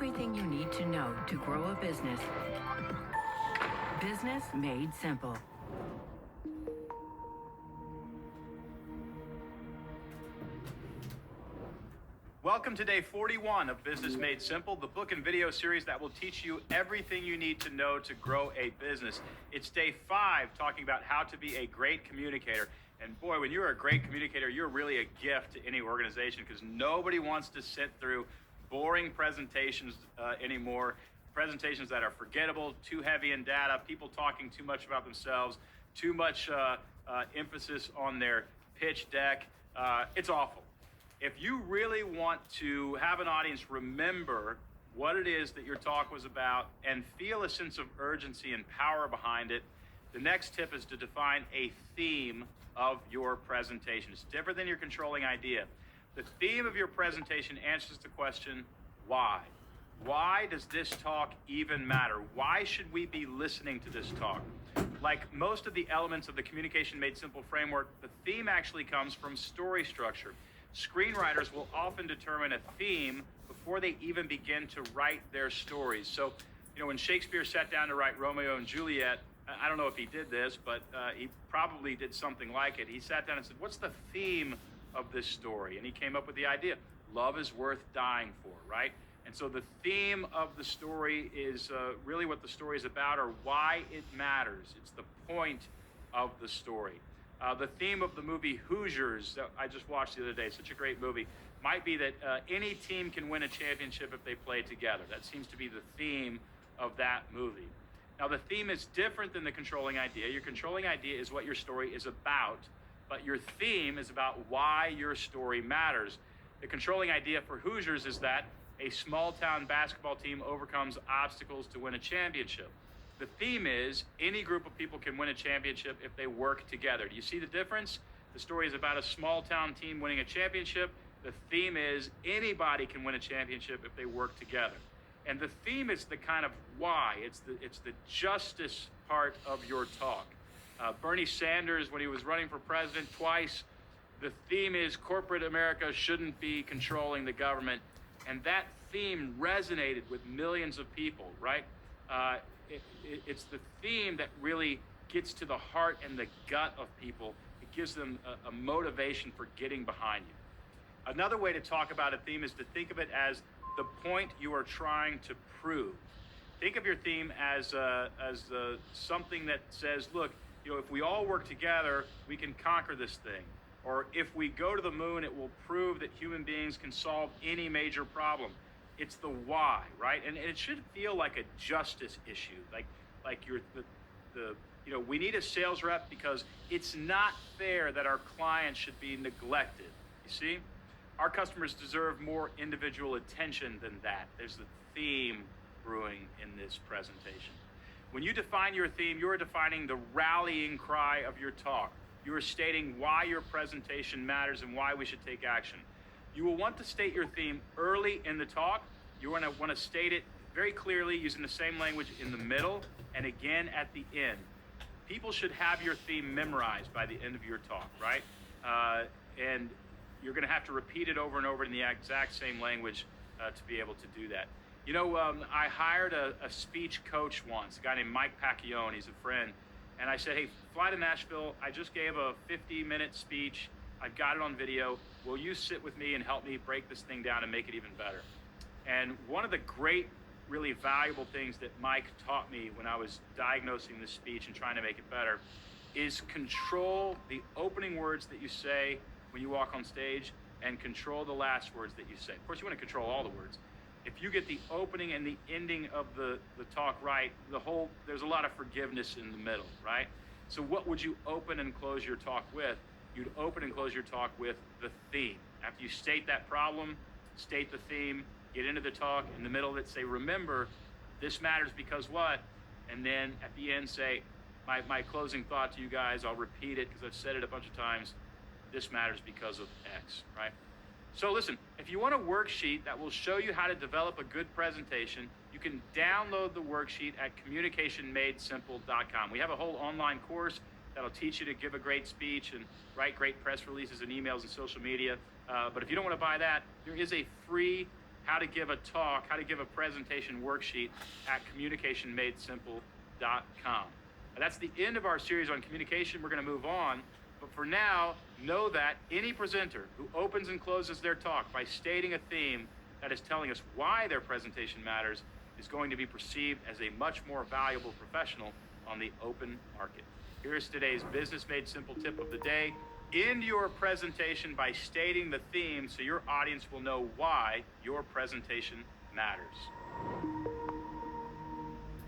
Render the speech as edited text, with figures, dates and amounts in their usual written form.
Everything you need to know to grow a business. Business made simple. Welcome to day 41 of Business Made Simple, the book and video series that will teach you everything you need to know to grow a business. It's day 5 talking about how to be a great communicator. And boy, when you're a great communicator, you're really a gift to any organization because nobody wants to sit through boring presentations anymore. Presentations that are forgettable, too heavy in data, people talking too much about themselves, too much emphasis on their pitch deck. It's awful. If you really want to have an audience remember what it is that your talk was about and feel a sense of urgency and power behind it, the next tip is to define a theme of your presentation. It's different than your controlling idea. The theme of your presentation answers the question, why? Why does this talk even matter? Why should we be listening to this talk? Like most of the elements of the Communication Made Simple framework, the theme actually comes from story structure. Screenwriters will often determine a theme before they even begin to write their stories. So, when Shakespeare sat down to write Romeo and Juliet, I don't know if he did this, but he probably did something like it. He sat down and said, what's the theme of this story? And he came up with the idea, love is worth dying for, right? And so the theme of the story is really what the story is about or why it matters. It's the point of the story. The theme of the movie Hoosiers that I just watched the other day, such a great movie, might be that any team can win a championship if they play together. That seems to be the theme of that movie. Now, the theme is different than the controlling idea. Your controlling idea is what your story is about, but your theme is about why your story matters. The controlling idea for Hoosiers is that a small-town basketball team overcomes obstacles to win a championship. The theme is any group of people can win a championship if they work together. Do you see the difference? The story is about a small-town team winning a championship. The theme is anybody can win a championship if they work together. And the theme is the kind of why. It's the justice part of your talk. Bernie Sanders, when he was running for president twice, the theme is corporate America shouldn't be controlling the government. And that theme resonated with millions of people, right? It's the theme that really gets to the heart and the gut of people. It gives them a motivation for getting behind you. Another way to talk about a theme is to think of it as the point you are trying to prove. Think of your theme as something that says, look, if we all work together, we can conquer this thing. Or if we go to the moon, it will prove that human beings can solve any major problem. It's the why, right? And it should feel like a justice issue, like you're we need a sales rep because it's not fair that our clients should be neglected. You see, our customers deserve more individual attention than that. There's the theme brewing in this presentation. When you define your theme, you are defining the rallying cry of your talk. You are stating why your presentation matters and why we should take action. You will want to state your theme early in the talk. You want to state it very clearly using the same language in the middle and again at the end. People should have your theme memorized by the end of your talk, right? And you're going to have to repeat it over and over in the exact same language to be able to do that. I hired a speech coach once, a guy named Mike Pacquione. He's a friend. And I said, hey, fly to Nashville. I just gave a 50-minute speech. I've got it on video. Will you sit with me and help me break this thing down and make it even better? And one of the great, really valuable things that Mike taught me when I was diagnosing this speech and trying to make it better is control the opening words that you say when you walk on stage and control the last words that you say. Of course, you want to control all the words. If you get the opening and the ending of the talk right, there's a lot of forgiveness in the middle, right? So what would you open and close your talk with? You'd open and close your talk with the theme. After you state that problem, state the theme, get into the talk, in the middle of it say, remember, this matters because what? And then at the end say, my closing thought to you guys, I'll repeat it because I've said it a bunch of times, this matters because of X, right? So listen, if you want a worksheet that will show you how to develop a good presentation, you can download the worksheet at communicationmadesimple.com. We have a whole online course that'll teach you to give a great speech and write great press releases and emails and social media. But if you don't want to buy that, there is a free how to give a talk, how to give a presentation worksheet at communicationmadesimple.com. That's the end of our series on communication. We're going to move on. But for now, know that any presenter who opens and closes their talk by stating a theme that is telling us why their presentation matters is going to be perceived as a much more valuable professional on the open market. Here's today's Business Made Simple tip of the day. End your presentation by stating the theme so your audience will know why your presentation matters.